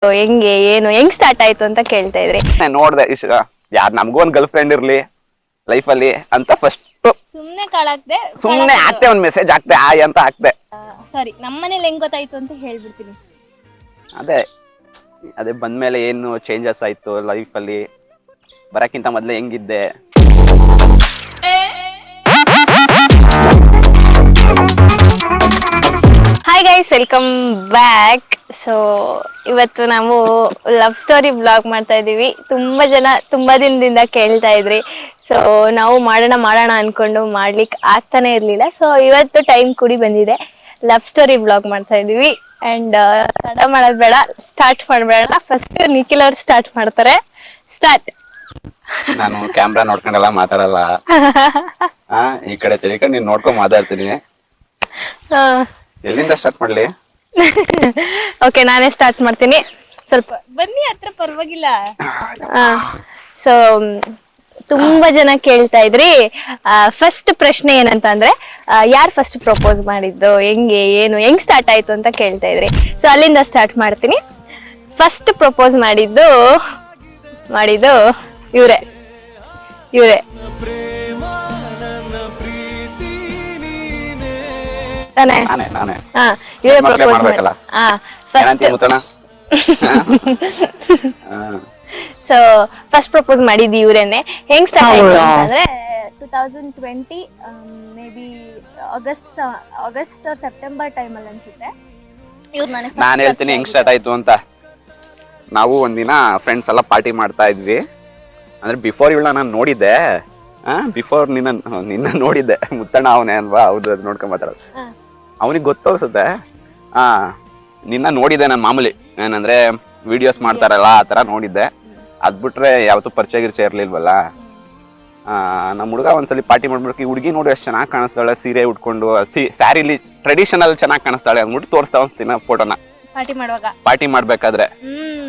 ಹೆಂಗೆ ಏನು ಹೆಂಗ್ ಸ್ಟಾರ್ಟ್ ಆಯ್ತು ಅಂತ ಕೇಳ್ತಾ ಇದ್ರಿ. ನೋಡ್ದೆ ಯಾರ್ ನಮಗೂ ಒಂದ್ ಗರ್ಲ್ ಫ್ರೆಂಡ್ ಇರ್ಲಿ ಲೈಫ್ ಅಲ್ಲಿ ಅಂತ ಫಸ್ಟ್ ಸುಮ್ನೆ ಹಾಕ್ತೆ ಒಂದ್ ಮೆಸೇಜ್ ಹಾಕ್ತೆ ಆಯ್ ಅಂತ ಹಾಕ್ತೆ. ಸಾರಿ, ನಮ್ಮನೇಲಿ ಹೆಂಗ್ ಗೊತ್ತಾಯ್ತು ಅಂತ ಹೇಳ್ಬಿಡ್ತೀನಿ. ಅದೇ ಅದೇ ಬಂದ್ಮೇಲೆ ಏನು ಚೇಂಜಸ್ ಆಯ್ತು ಲೈಫ್ ಅಲ್ಲಿ, ಬರಕ್ಕಿಂತ ಮೊದ್ಲು ಹೆಂಗಿದ್ದೆ. Hi guys, welcome back. So ಇವತ್ತು ನಾವು ಲವ್ ಸ್ಟೋರಿ ಬ್ಲಾಗ್ ಮಾಡ್ತಾ ಇದೀವಿ. ತುಂಬಾ ಜನ ತುಂಬಾ ದಿನದಿಂದ ಕೇಳ್ತಾ ಇದ್ರಿ. ಸೊ ನಾವು ಮಾಡೋಣ ಅನ್ಕೊಂಡು ಮಾಡ್ಲಿಕ್ಕೆ ಆಗ್ತಾನೆ ಇರ್ಲಿಲ್ಲ. ಸೊ ಇವತ್ತು ಟೈಮ್ ಕೂಡಿ ಬಂದಿದೆ, ಲವ್ ಸ್ಟೋರಿ ಬ್ಲಾಗ್ ಮಾಡ್ತಾ ಇದೀವಿ. ಅಂಡ್ ತಡ ಮಾಡೋದ್ ಬೇಡ, ಸ್ಟಾರ್ಟ್ ಮಾಡ್ಬೇಡ. ಫಸ್ಟ್ ನಿಖಿಲ್ ಅವ್ರು ಸ್ಟಾರ್ಟ್ ಮಾಡ್ತಾರೆ. ಸ್ಟಾರ್ಟ್. ನಾನು ಕ್ಯಾಮ್ರಾ ನೋಡ್ಕೊಂಡೆಲ್ಲ ಮಾತಾಡಲ್ಲ, ಈ ಕಡೆ ತಿರ್ಕೊಂಡು ನೀನ್ ನೋಡ್ಕೊಂಡ್ ಮಾತಾಡ್ತೀನಿ. ಎಲ್ಲಿಂದ ಸ್ಟಾರ್ಟ್ ಮಾಡ್ಲಿ? ಓಕೆ, ನಾನೇ ಸ್ಟಾರ್ಟ್ ಮಾಡ್ತೀನಿ. ಸ್ವಲ್ಪ ಬನ್ನಿ ಹತ್ರ, ಪರವಾಗಿಲ್ಲ. ಸೊ ತುಂಬಾ ಜನ ಕೇಳ್ತಾ ಇದ್ರಿ. ಫಸ್ಟ್ ಪ್ರಶ್ನೆ ಏನಂತ ಅಂದ್ರೆ, ಯಾರು ಫಸ್ಟ್ ಪ್ರಪೋಸ್ ಮಾಡಿದ್ದು, ಹೆಂಗೆ ಏನು ಹೆಂಗ್ ಸ್ಟಾರ್ಟ್ ಆಯ್ತು ಅಂತ ಕೇಳ್ತಾ ಇದ್ರಿ. ಸೊ ಅಲ್ಲಿಂದ ಸ್ಟಾರ್ಟ್ ಮಾಡ್ತೀನಿ. ಫಸ್ಟ್ ಪ್ರಪೋಸ್ ಮಾಡಿದ್ದು ಇವ್ರೆ ತಾನೇ? ಇವರೇ ಪ್ರಪೋಸ್ ಮಾಡಿ. ಸೊ ಫಸ್ಟ್ ಪ್ರಪೋಸ್ ಮಾಡಿದ್ದು ಇವ್ರೇನೆ. ಹೆಂಗ್ ಸ್ಟಾರ್ಟ್ ಆಯ್ತು ಅಂತಂದ್ರೆ 2020 ಮೇ ಬಿ ಆಗಸ್ಟ್ ಸೆಪ್ಟೆಂಬರ್ ಟೈಮಲ್ಲಿ ಅನ್ಸುತ್ತೆ. ನಾನು ಹೇಳ್ತೀನಿ ಹೆಂಗ್ ಸ್ಟಾರ್ಟ್ ಆಯ್ತು ಅಂತ. ನಾವು ಒಂದಿನ ಫ್ರೆಂಡ್ಸ್ ಎಲ್ಲ ಪಾರ್ಟಿ ಮಾಡ್ತಾ ಇದ್ವಿ. ಅಂದ್ರೆ ಬಿಫೋರ್ ಇವಳ ನಾನು ನೋಡಿದ್ದೆ, ಬಿಫೋರ್ ನಿನ್ನ ನೋಡಿದ್ದೆ. ಮುತ್ತಣ್ಣ ಅವನೇ ಅಲ್ವಾ? ಹೌದು, ಅದು ನೋಡ್ಕೊಂಡ್ ಮಾತಾಡೋದು. ಅವನಿಗೆ ಗೊತ್ತೋಸುತ್ತೆ. ನಿನ್ನ ನೋಡಿದ್ದೆ ನಾನು, ಮಾಮೂಲಿ ಏನಂದ್ರೆ ವಿಡಿಯೋಸ್ ಮಾಡ್ತಾರಲ್ಲ ಆ ತರ ನೋಡಿದ್ದೆ. ಅದ್ ಬಿಟ್ರೆ ಯಾವತ್ತೂ ಪರಿಚಯ ಇರ್ಲಿಲ್ವಲ್ಲ. ನಮ್ಮ ಹುಡುಗ ಒಂದ್ಸಲಿ ಪಾರ್ಟಿ ಮಾಡ್ಬಿಟ್ಟು, ಈ ಹುಡುಗಿ ನೋಡಿ ಎಷ್ಟು ಚೆನ್ನಾಗಿ ಕಾಣಿಸ್ತಾಳೆ, ಸೀರೆ ಉಟ್ಕೊಂಡು, ಸ್ಯಾರಿಲಿ ಟ್ರೆಡಿಷನಲ್ ಚೆನ್ನಾಗಿ ಕಾಣಿಸ್ತಾಳೆ ಅಂದ್ಬಿಟ್ಟು ತೋರಿಸ್ತಾ ಹೋಗ್ತೀನಿ ಫೋಟೋನ ಪಾರ್ಟಿ ಮಾಡ್ಬೇಕಾದ್ರೆ.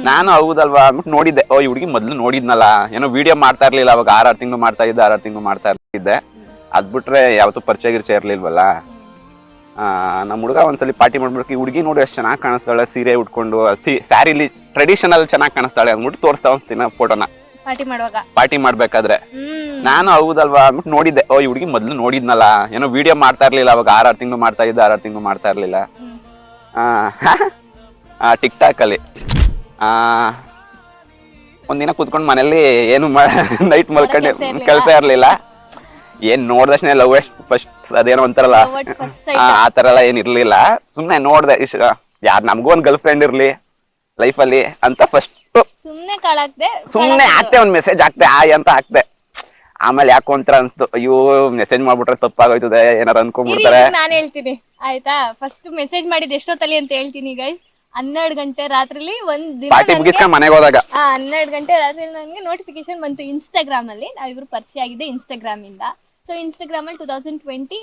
ನಾನು ಹೌದಲ್ವಾ ಅಂದ್ಬಿಟ್ಟು ನೋಡಿದ್ದೆ. ಈ ಹುಡುಗಿ ಮೊದ್ಲು ನೋಡಿದ್ನಲ್ಲ, ಏನೋ ವಿಡಿಯೋ ಮಾಡ್ತಾ ಇರ್ಲಿಲ್ಲ ಅವಾಗ. 6 ತಿಂಗಳು ಮಾಡ್ತಾ ಇದ್ದೆ. ಅದ್ ಬಿಟ್ರೆ ಯಾವತ್ತೂ ಪರಿಚಯ ಇರ್ಲಿಲ್ವಲ್ಲ. ನಮ್ಮ ಹುಡುಗ ಒಂದ್ಸಲಿ ಪಾರ್ಟಿ ಮಾಡ್ಬಿಟ್ಟು, ಈ ಹುಡುಗಿ ನೋಡಿ ಎಷ್ಟು ಚೆನ್ನಾಗಿ ಕಾಣಿಸ್ತಾಳೆ, ಸೀರೆ ಉಟ್ಕೊಂಡು, ಸ್ಯಾರಿಲಿ ಟ್ರೆಡಿಷನಲ್ ಚೆನ್ನಾಗಿ ಕಾಣಿಸ್ತಾಳೆ ಅಂದ್ಬಿಟ್ಟು ತೋರಿಸ್ತಾ ಹೋಗ್ತೀನಿ ಫೋಟೋನ ಪಾರ್ಟಿ ಮಾಡ್ಬೇಕಾದ್ರೆ. ನಾನು ಹೌದಲ್ವಾ ಅಂದ್ಬಿಟ್ಟು ನೋಡಿದ್ದೆ. ಈ ಹುಡುಗಿ ಮೊದ್ಲು ನೋಡಿದ್ನಲ್ಲ, ಏನೋ ವಿಡಿಯೋ ಮಾಡ್ತಾ ಇರ್ಲಿಲ್ಲ ಅವಾಗ. 6 ತಿಂಗಳು ಮಾಡ್ತಾ ಇರ್ಲಿಲ್ಲ. ಟಿಕ್ ಟಾಕ್ ಅಲ್ಲಿ ಒಂದಿನ ಕುತ್ಕೊಂಡು ಮನೇಲಿ ಏನು ನೈಟ್ ಮಲ್ಕೊಂಡು ಕೆಲಸ ಇರ್ಲಿಲ್ಲ. ಏನ್ ನೋಡ್ದಷ್ಟೇ ಲವ್ ಫಸ್ಟ್ ಅದೇನೋ ಅಂತಾರಲ್ಲ, ಆ ತರ ಎಲ್ಲ ಏನ್ ಇರ್ಲಿಲ್ಲ. ಸುಮ್ನೆ ನೋಡ್ದೆ, ಯಾರ್ ನಮಗೂ ಒಂದ್ ಗರ್ಲ್ ಫ್ರೆಂಡ್ ಇರ್ಲಿ ಲೈಫ್ ಅಲ್ಲಿ ಅಂತ ಫಸ್ಟ್ ಸುಮ್ನೆ ಹಾಕ್ತೆ ಒಂದ್ ಮೆಸೇಜ್ ಹಾಕ್ತೆ ಆಯ್ ಅಂತ ಹಾಕ್ತೆ. ಆಮೇಲೆ ಯಾಕೋ ಒಂಥರ ಅನ್ಸ್ತು, ಅಯ್ಯೋ ಮೆಸೇಜ್ ಮಾಡ್ಬಿಟ್ರೆ ತಪ್ಪಾಗೋಯ್ತದೆ, ಏನಾರು ಅನ್ಕೊಂಡ್ಬಿಡ್ತಾರೆ. ನಾನು ಹೇಳ್ತೀನಿ ಆಯ್ತಾ. ಫಸ್ಟ್ ಮೆಸೇಜ್ ಮಾಡಿದ್ ಎಷ್ಟೊತ್ತಲ್ಲಿ ಅಂತ ಹೇಳ್ತೀನಿ ಗೈಸ್. 12 ಗಂಟೆ ರಾತ್ರಿಲಿ ಒಂದ್ ದಿನ ಮನೆಗೆ ಹೋದಾಗ 12 ಗಂಟೆ ರಾತ್ರಿ ನನಗೆ ನೋಟಿಫಿಕೇಶನ್ ಬಂತು ಇನ್ಸ್ಟಾಗ್ರಾಮ್ ಅಲ್ಲಿ. ನಾವಿಬ್ರು ಪರಿಚಯ ಆಗಿದೆ ಇನ್ಸ್ಟಾಗ್ರಾಮ್ ಇಂದ. ಸೊ ಇನ್ಸ್ಟಾಗ್ರಾಮ್ ಅಲ್ಲಿ 2020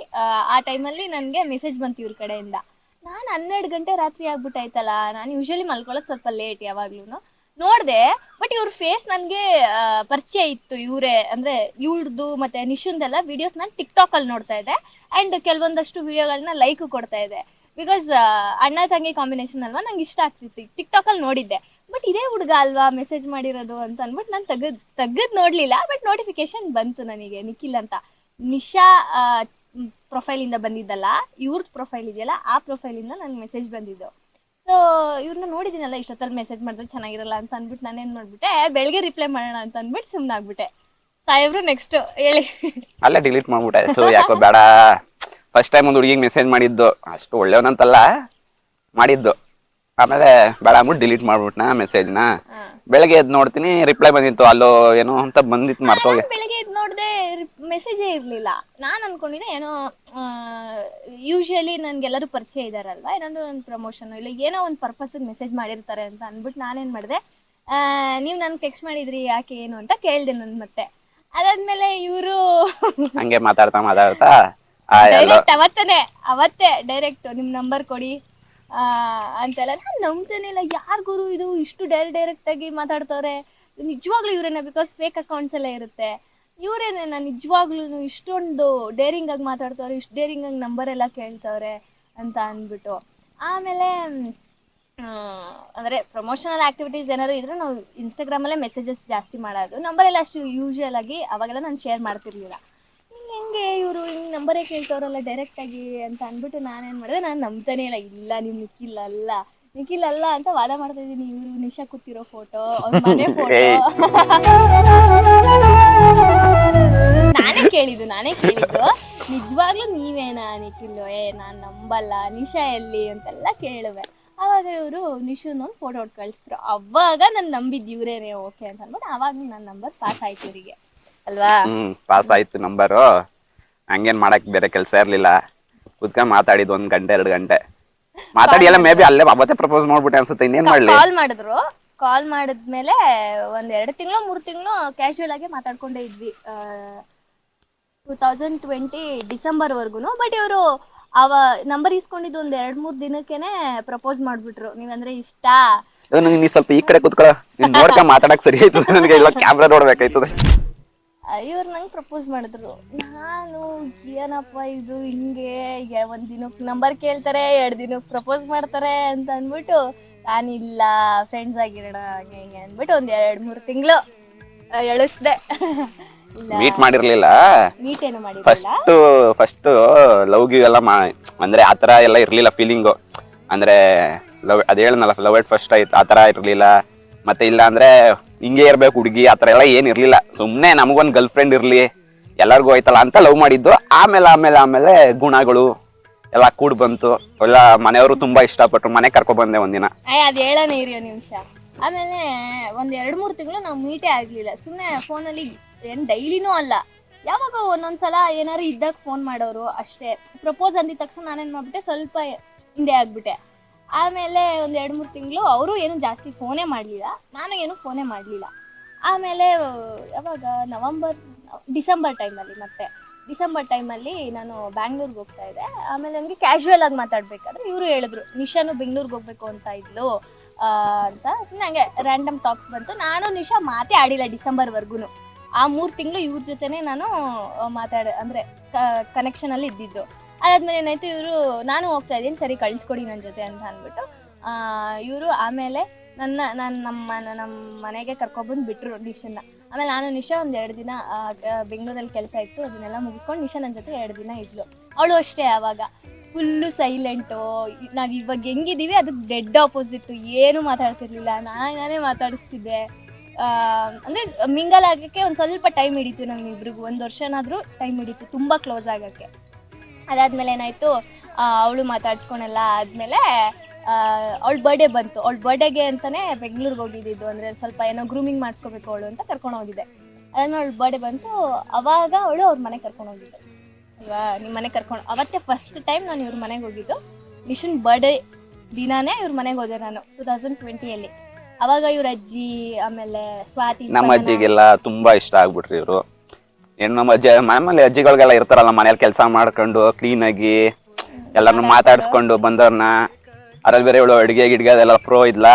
ಆ ಟೈಮಲ್ಲಿ ನನಗೆ ಮೆಸೇಜ್ ಬಂತು ಇವ್ರ ಕಡೆಯಿಂದ. ನಾನು 12 ಗಂಟೆ ರಾತ್ರಿ ಆಗ್ಬಿಟ್ಟಾಯ್ತಲ್ಲ. ನಾನು ಯೂಶಲಿ ಮಲ್ಕೊಳ್ಳೋದು ಸ್ವಲ್ಪ ಲೇಟ್ ಯಾವಾಗ್ಲೂ. ನೋಡ್ದೆ, ಬಟ್ ಇವ್ರ ಫೇಸ್ ನನಗೆ ಪರಿಚಯ ಇತ್ತು. ಇವರೇ ಅಂದ್ರೆ ಇವ್ರದ್ದು ಮತ್ತೆ ನಿಶುಂದೆಲ್ಲ ವಿಡಿಯೋಸ್ ನಾನು ಟಿಕ್ ಟಾಕ್ ಅಲ್ಲಿ ನೋಡ್ತಾ ಇದ್ದೆ. ಅಂಡ್ ಕೆಲವೊಂದಷ್ಟು ವಿಡಿಯೋಗಳನ್ನ ಲೈಕ್ ಕೊಡ್ತಾ ಇದ್ದೆ. ಬಿಕಾಸ್ ಅಣ್ಣ ತಂಗಿ ಕಾಂಬಿನೇಷನ್ ಅಲ್ವಾ, ನಂಗೆ ಇಷ್ಟ ಆಗ್ತಿತ್ತು. ಟಿಕ್ ಟಾಕ್ ಅಲ್ಲಿ ನೋಡಿದ್ದೆ, ಬಟ್ ಇದೇ ಹುಡುಗ ಅಲ್ವಾ ಮೆಸೇಜ್ ಮಾಡಿರೋದು ಅಂತ ಅಂದ್ಬಿಟ್ಟು ನಾನು ತೆಗೆದ್ ನೋಡ್ಲಿಲ್ಲ. ಬಟ್ ನೋಟಿಫಿಕೇಶನ್ ಬಂತು ನನಗೆ, ನಿಖಿಲ್ ಅಂತ. ನಿಶಾ ಪ್ರೊಫೈಲ್ ಇಂದ ಬಂದಿದ್ದಲ್ಲ, ಇವ್ರದ್ ಪ್ರೊಫೈಲ್ ಇದೆಯಲ್ಲ, ಆ ಪ್ರೊಫೈಲ್ ಇಂದ ನನ್ಗೆ ಮೆಸೇಜ್ ಬಂದಿದ್ದು. ಸೊ ಇವ್ರನ್ನ ನೋಡಿದ್ದೀನಲ್ಲ, ಇಷ್ಟೊತ್ತಲ್ಲಿ ಮೆಸೇಜ್ ಮಾಡಿದ್ರೆ ಚೆನ್ನಾಗಿರಲ್ಲ ಅಂತ ಅಂದ್ಬಿಟ್ಟು ನಾನೇನ್ ಮಾಡ್ಬಿಟ್ಟೆ, ಬೆಳಗ್ಗೆ ರಿಪ್ಲೈ ಮಾಡೋಣ ಅಂತ ಅಂದ್ಬಿಟ್ಟು ಸುಮ್ಮನಾಗ್ಬಿಟ್ಟೆ. ಸಾಹೇಬ್ರು ನೆಕ್ಸ್ಟ್ ಹೇಳಿ. ಅಲ್ಲೇ ಡಿಲೀಟ್ ಮಾಡ್ಬಿಟ್ಟೆ. ಯಾಕೋ ಬೇಡ. ಫಸ್ಟ್ ಟೈಮ್ ಒಂದು ಹುಡುಗಿಗೆ ಮೆಸೇಜ್ ಮಾಡಿದ್ದು, ಅಷ್ಟು ಒಳ್ಳೆಯವನಂತಲ್ಲ ಮಾಡಿದ್ದು. ಆಮೇಲೆ ಬೇಡ ಅಂದ್ಬಿಟ್ಟು ಡಿಲೀಟ್ ಮಾಡ್ಬಿಟ್ನ ಮೆಸೇಜ್ನ. ಬೆಳಗ್ಗೆ ಎದ್ದು ನೋಡ್ತೀನಿ ರಿಪ್ಲೈ ಬಂದಿತ್ತು, ಅಲ್ಲೋ ಏನೋ ಅಂತ ಬಂದಿತ್ತು, ಮರ್ತೋಗಿ. ಬೆಳಗ್ಗೆ ಎದ್ದು ನೋಡಿದೆ ಮೆಸೇಜೇ ಇರ್ಲಿಲ್ಲ. ನಾನು ಅನ್ಕೊಂಡಿದ್ದೆ ಏನೋ ಯೂಶಲಿ ನನ್ಗೆಲ್ಲರೂ ಪರಿಚಯ ಇದಾರಲ್ವಾ, ಏನಂದ್ರೆ ಒಂದು ಪ್ರಮೋಷನ್ ಇಲ್ಲ ಏನೋ ಒಂದು ಪರ್ಪಸ್ ಮೆಸೇಜ್ ಮಾಡಿರ್ತಾರೆ ಅಂತ ಅಂದ್ಬಿಟ್ಟು ನಾನೇನ್ ಮಾಡಿದೆ, ನೀವು ನನ್ಗೆ ಟೆಕ್ಸ್ಟ್ ಮಾಡಿದ್ರಿ ಯಾಕೆ ಏನು ಅಂತ ಕೇಳ್ದೆ ನನ್ ಮತ್ತೆ. ಅದಾದ್ಮೇಲೆ ಇವರು ಹಂಗೆ ಮಾತಾಡ್ತಾ ಅವತ್ತೇ ಡೈರೆಕ್ಟ್ ನಿಮ್ ನಂಬರ್ ಕೊಡಿ ಅಂತೆಲ್ಲ. ನಾನು ನಂಬ್ತೇನೆ ಇಲ್ಲ, ಯಾರ್ ಗುರು ಇದು ಇಷ್ಟು ಡೈರೆಕ್ಟ್ ಆಗಿ ಮಾತಾಡ್ತವ್ರೆ, ನಿಜವಾಗ್ಲೂ ಇವ್ರೇನೆ. ಬಿಕಾಸ್ ಫೇಕ್ ಅಕೌಂಟ್ಸ್ ಎಲ್ಲ ಇರುತ್ತೆ. ಇವರೇನೆ ನಾನು ನಿಜವಾಗ್ಲೂ ಇಷ್ಟೊಂದು ಡೇರಿಂಗ್ ಆಗಿ ಮಾತಾಡ್ತವ್ರೆ, ಇಷ್ಟು ಡೇರಿಂಗ್ ಆಗಿ ನಂಬರ್ ಎಲ್ಲ ಕೇಳ್ತವ್ರೆ ಅಂತ ಅಂದ್ಬಿಟ್ಟು. ಆಮೇಲೆ ಅಂದರೆ ಪ್ರಮೋಷನಲ್ ಆ್ಯಕ್ಟಿವಿಟೀಸ್ ಏನಾದ್ರು ಇದ್ರೆ ನಾವು ಇನ್ಸ್ಟಾಗ್ರಾಮಲ್ಲೇ ಮೆಸೇಜಸ್ ಜಾಸ್ತಿ ಮಾಡೋದು. ನಂಬರೆಲ್ಲ ಅಷ್ಟು ಯೂಶ್ವಲ್ ಆಗಿ ಅವಾಗೆಲ್ಲ ನಾನು ಶೇರ್ ಮಾಡ್ತಿರ್ಲಿಲ್ಲ. ಹೆಂಗೆ ಇವರು ಹಿಂಗೆ ನಂಬರೇ ಕೇಳ್ತವ್ರಲ್ಲ ಡೈರೆಕ್ಟಾಗಿ ಅಂತ ಅಂದ್ಬಿಟ್ಟು ನಾನೇನು ಮಾಡಿದೆ, ನಾನು ನಂಬ್ತಾನೆ ಇಲ್ಲ ನಿಮ್ಮ ನಿಖಿಲ್ ಅಲ್ಲ ಅಂತ ವಾದ ಮಾಡ್ತಾ ಇದ್ದೀನಿ. ಇವರು ನಿಶಾ ಕೂತಿರೋ ಫೋಟೋ, ಅವ್ರ ಮನೆ ಫೋಟೋ ನಾನೇ ಕೇಳಿದ್ದು ನಿಜವಾಗ್ಲೂ ನೀವೇನಾ ನಿಖಿಲ್? ನಾನು ನಂಬಲ್ಲ, ನಿಶಾ ಎಲ್ಲಿ ಅಂತೆಲ್ಲ ಕೇಳುವೆ. ಆವಾಗ ಇವರು ನಿಶುನೊಂದು ಫೋಟೋ ಹೊಟ್ಟು ಕಳಿಸಿದ್ರು. ಅವಾಗ ನಾನು ನಂಬಿದ್ದು ಇವರೇನೆ ಓಕೆ ಅಂತ ಅಂದ್ಬಿಟ್ಟು ಆವಾಗ ನನ್ನ ನಂಬರ್ ಪಾಸ್ ಆಯ್ತು ಇವರಿಗೆ ಅಲ್ವಾ. ಪಾಸ್ ಆಯ್ತು ನಂಬರು. ಹಂಗೇನ್ ಮಾಡಕ್ ಬೇರೆ ಕೆಲಸ ಇರ್ಲಿಲ್ಲ, ಕುತ್ಕೊಂಡ್ ಮಾತಾಡಿದ್ 1 ಗಂಟೆ 2 ಗಂಟೆ ಮಾತಾಡಿ ಎಲ್ಲ. ಮೇ ಬಿ ಅಲ್ಲೇ ಅವತ್ತೇ ಪ್ರಪೋಸ್ ಮಾಡ್ಬಿಟ್ಟೆ ಅನ್ಸುತ್ತೆ. ಇನ್ನೇನ್ ಮಾಡ್ಲಿ, ಕಾಲ್ ಮಾಡಿದ್ಮೇಲೆ 1-2 ತಿಂಗಳು 3 ತಿಂಗಳು ಕ್ಯಾಶುಯಲ್ ಆಗಿ ಮಾತಾಡ್ಕೊಂಡೇ ಇದ್ವಿ 2020 ಡಿಸೆಂಬರ್ವರೆಗೂ. ಬಟ್ ಇವರು ನಂಬರ್ ಇಸ್ಕೊಂಡಿದ್ದು 1-2-3 ದಿನಕ್ಕೇನೆ ಪ್ರಪೋಸ್ ಮಾಡ್ಬಿಟ್ರು. ನೀವಂದ್ರೆ ಇಷ್ಟ, ನೀ ಸ್ವಲ್ಪ ಈ ಕಡೆ ಕುತ್ಕೊಳ್ಳ, ನೋಡ್ಕೊಂಡ್ ಮಾತಾಡಕ್ ಸರಿ ಆಯ್ತದೆ ನನಗೆ, ಇಲ್ಲ ಕ್ಯಾಮ್ರಾ ನೋಡ್ಬೇಕಾಯ್ತದೆ. ಇವ್ರು ನಂಗೆ ಪ್ರಪೋಸ್ ಮಾಡಿದ್ರು. ನಾನು ಏನಪ್ಪ ಇದು ಹಿಂಗೆ, ಈಗ 1 ದಿನಕ್ಕೆ ನಂಬರ್ ಕೇಳ್ತಾರೆ, 2 ದಿನಕ್ಕೆ ಪ್ರಪೋಸ್ ಮಾಡ್ತಾರೆ ಅಂತ ಅಂದ್ಬಿಟ್ಟು ನಾನಿಲ್ಲ ಫ್ರೆಂಡ್ಸ್ ಆಗಿರೋಣ ಹಂಗೆ ಹಿಂಗೆ ಅಂದ್ಬಿಟ್ಟು 1-2-3 ತಿಂಗಳು ಎಳಿಸ್ದೆ. ಮೀಟ್ ಮಾಡಿರ್ಲಿಲ್ಲ, ಮೀಟ್ ಏನು ಮಾಡಿರಲಿಲ್ಲ. ಫಸ್ಟ್ ಲವ್ ಗಿವ್ ಎಲ್ಲ ಅಂದ್ರೆ ಆತರ ಎಲ್ಲ ಇರ್ಲಿಲ್ಲ ಫೀಲಿಂಗು. ಅಂದ್ರೆ ಲವ್ ಅದ್ ಹೇಳನಲ್ಲ, ಲವ್ ಎಟ್ ಫಸ್ಟ್ ಆಯ್ತು ಆತರ ಇರ್ಲಿಲ್ಲ. ಮತ್ತೆ ಇಲ್ಲ ಅಂದ್ರೆ ಹಿಂಗೆ ಇರ್ಬೇಕು ಹುಡುಗಿ ಆತರ ಎಲ್ಲ ಏನ್ ಇರ್ಲಿಲ್ಲ. ಸುಮ್ನೆ ನಮಗೊಂದ್ ಗರ್ಲ್ ಫ್ರೆಂಡ್ ಇರ್ಲಿ, ಎಲ್ಲರಿಗೂ ಆಯ್ತಲ್ಲ ಅಂತ ಲವ್ ಮಾಡಿದ್ದು. ಆಮೇಲೆ ಗುಣಗಳು ಎಲ್ಲ ಕೂಡ್ ಬಂತು. ಎಲ್ಲ ಮನೆಯವರು ತುಂಬಾ ಇಷ್ಟಪಟ್ರು, ಮನೆ ಕರ್ಕೊ ಬಂದೆ ಒಂದಿನ. ಅದ್ ಹೇಳೋಣ ಇರಿ ನಿಮಿಷ. ಆಮೇಲೆ 1-2-3 ತಿಂಗಳು ನಾವು ಮೀಟೇ ಆಗ್ಲಿಲ್ಲ. ಸುಮ್ಮನೆ ಫೋನಲ್ಲಿ ಏನ್ ಡೈಲಿನೂ ಅಲ್ಲ, ಯಾವಾಗ ಒಂದೊಂದ್ಸಲ ಏನಾರು ಇದ್ದಾಗ ಫೋನ್ ಮಾಡೋರು ಅಷ್ಟೇ. ಪ್ರಪೋಸ್ ಅಂದಿದ ತಕ್ಷಣ ನಾನೇನ್ ಮಾಡ್ಬಿಟ್ಟೆ, ಸ್ವಲ್ಪ ಹಿಂದೆ ಆಗ್ಬಿಟ್ಟೆ. ಆಮೇಲೆ 1-2-3 ತಿಂಗಳು ಅವರು ಏನು ಜಾಸ್ತಿ ಫೋನೇ ಮಾಡಲಿಲ್ಲ, ನಾನು ಏನು ಫೋನೇ ಮಾಡಲಿಲ್ಲ. ಆಮೇಲೆ ಯಾವಾಗ ಡಿಸೆಂಬರ್ ಟೈಮಲ್ಲಿ ನಾನು ಬ್ಯಾಂಗ್ಳೂರ್ಗೆ ಹೋಗ್ತಾ ಇದ್ದೆ. ಆಮೇಲೆ ನನಗೆ ಕ್ಯಾಶುವಲ್ ಆಗಿ ಮಾತಾಡ್ಬೇಕಾದ್ರೆ ಇವರು ಹೇಳಿದ್ರು, ನಿಶಾನು ಬೆಂಗ್ಳೂರ್ಗೆ ಹೋಗ್ಬೇಕು ಅಂತ ಇದ್ಲು ಅಂತ. ಸುಮ್ಮನೆ ಹಂಗೆ ರ್ಯಾಂಡಮ್ ಟಾಕ್ಸ್ ಬಂತು. ನಾನು ನಿಶಾ ಮಾತೇ ಆಡಿಲ್ಲ ಡಿಸೆಂಬರ್ವರೆಗೂ. ಆ 3 ತಿಂಗಳು ಇವ್ರ ಜೊತೆನೇ ನಾನು ಅಂದರೆ ಕನೆಕ್ಷನಲ್ಲಿ ಇದ್ದಿದ್ದು. ಅದಾದ್ಮೇಲೆ ಏನಾಯ್ತು, ಇವರು ನಾನು ಹೋಗ್ತಾ ಇದ್ದೀನಿ ಸರಿ ಕಳಿಸ್ಕೊಡಿ ನನ್ನ ಜೊತೆ ಅಂತ ಅಂದ್ಬಿಟ್ಟು ಇವರು ಆಮೇಲೆ ನಮ್ಮ ಮನೆಗೆ ಕರ್ಕೊಬಂದು ಬಿಟ್ಟರು ನಿಶನ್ನ. ಆಮೇಲೆ ನಾನು ನಿಶಾ 1-2 ದಿನ ಬೆಂಗಳೂರಲ್ಲಿ ಕೆಲಸ ಇತ್ತು, ಅದನ್ನೆಲ್ಲ ಮುಗಿಸ್ಕೊಂಡು ನಿಶಾ ನನ್ನ ಜೊತೆ 2 ದಿನ ಇದ್ಲು. ಅವಳು ಅಷ್ಟೇ ಆವಾಗ ಫುಲ್ಲು ಸೈಲೆಂಟು. ನಾವು ಇವಾಗ ಹೆಂಗಿದ್ದೀವಿ ಅದಕ್ಕೆ ಡೆಡ್ ಆಪೋಸಿಟ್ಟು, ಏನೂ ಮಾತಾಡ್ತಿರ್ಲಿಲ್ಲ. ನಾನೇ ಮಾತಾಡಿಸ್ತಿದ್ದೆ. ಅಂದರೆ ಮಿಂಗಲ್ ಆಗೋಕ್ಕೆ ಒಂದು ಸ್ವಲ್ಪ ಟೈಮ್ ಹಿಡಿತು ನಮ್ಮಿಬ್ರಿಗೂ, 1 ವರ್ಷನಾದರೂ ಟೈಮ್ ಹಿಡಿತು ತುಂಬ ಕ್ಲೋಸ್ ಆಗೋಕ್ಕೆ. ಅದಾದಮೇಲೆ ಏನಾಯಿತು, ಅವಳು ಮಾತಾಡ್ಸ್ಕೊಳೆಲ್ಲ ಆದಮೇಲೆ ಅವಳ ಬರ್ಡೇ ಬಂತು. ಅವಳ ಬರ್ಡೇಗೆ ಅಂತಲೇ ಬೆಂಗ್ಳೂರಿಗೆ ಹೋಗಿದ್ದು. ಅಂದರೆ ಸ್ವಲ್ಪ ಏನೋ ಗ್ರೂಮಿಂಗ್ ಮಾಡಿಸ್ಕೋಬೇಕು ಅವಳು ಅಂತ ಕರ್ಕೊಂಡು ಹೋಗಿದ್ದೆ. ಅದಾದ್ಮೇಲೆ ಅವಳ ಬರ್ಡೇ ಬಂತು. ಅವಾಗ ಅವಳು ಅವ್ರ ಮನೆಗೆ ಕರ್ಕೊಂಡು ಹೋಗಿದ್ದೆ ಅಲ್ವಾ. ನಿಮ್ಮ ಮನೆಗೆ ಕರ್ಕೊಂಡು ಅವತ್ತೇ ಫಸ್ಟ್ ಟೈಮ್ ನಾನು ಇವ್ರ ಮನೆಗೆ ಹೋಗಿದ್ದು. ನಿಶುನ್ ಬರ್ಡೇ ದಿನಾನೇ ಇವ್ರ ಮನೆಗೆ ಹೋದೆ ನಾನು 2020ಯಲ್ಲಿ. ಅವಾಗ ಇವ್ರ ಅಜ್ಜಿ ಆಮೇಲೆ ಸ್ವಾತಿ ನಮ್ಮ ಅಜ್ಜಿಗೆಲ್ಲ ತುಂಬಾ ಇಷ್ಟ ಆಗ್ಬಿಟ್ರಿ ಇವರು. ನಮ್ಮ ಅಜ್ಜಿ ಮಾಮೂಲಿ ಅಜ್ಜಿಗಳಿಗೆಲ್ಲ ಇರ್ತಾರಲ್ಲ ಮನೇಲಿ ಕೆಲಸ ಮಾಡ್ಕೊಂಡು ಕ್ಲೀನಾಗಿ ಎಲ್ಲರನ್ನು ಮಾತಾಡ್ಸ್ಕೊಂಡು ಬಂದವ್ರನ್ನ. ಅದ್ರಲ್ಲಿ ಬೇರೆ ಇವಳು ಅಡುಗೆ ಗಿಡ್ಗೆ ಅದೆಲ್ಲ ಪ್ರೋ ಇದ್ಲಾ.